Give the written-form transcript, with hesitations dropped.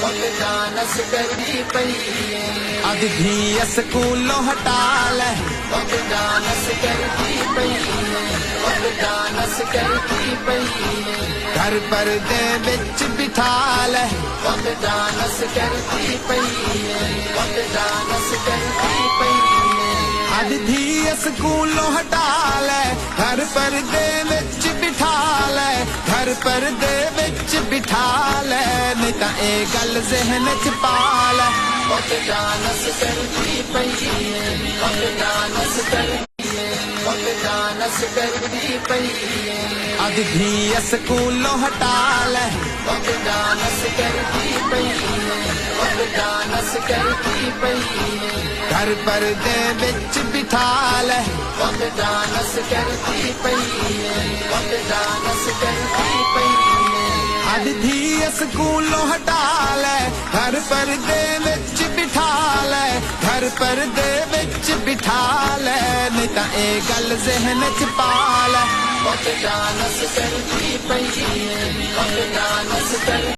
dance करती पई अद धी स्कूलों हटा ले डांस करती पई डांस करती पई घर पर्दे विच बिठा ले डांस करती पई डांस करती पई अद धी स्कूलों हटा ले घर पर्दे विच बिठा ले घर पर्दे विच बिठा ले नहीं तां ए गल ज़हन च पा ले डांस करती पई डांस करती पई अद धी स्कूलों हटा ले डांस करती पई डांस करती पई घर पर्दे विच बिठा ले डांस करती पई डांस करती पई अद धी स्कूलों हटा ले घर पर्दे विच बिठा ले घर पर्दे विच बिठा ले नहीं तां ए गल ज़हन च पा ले डांस करती पई डांस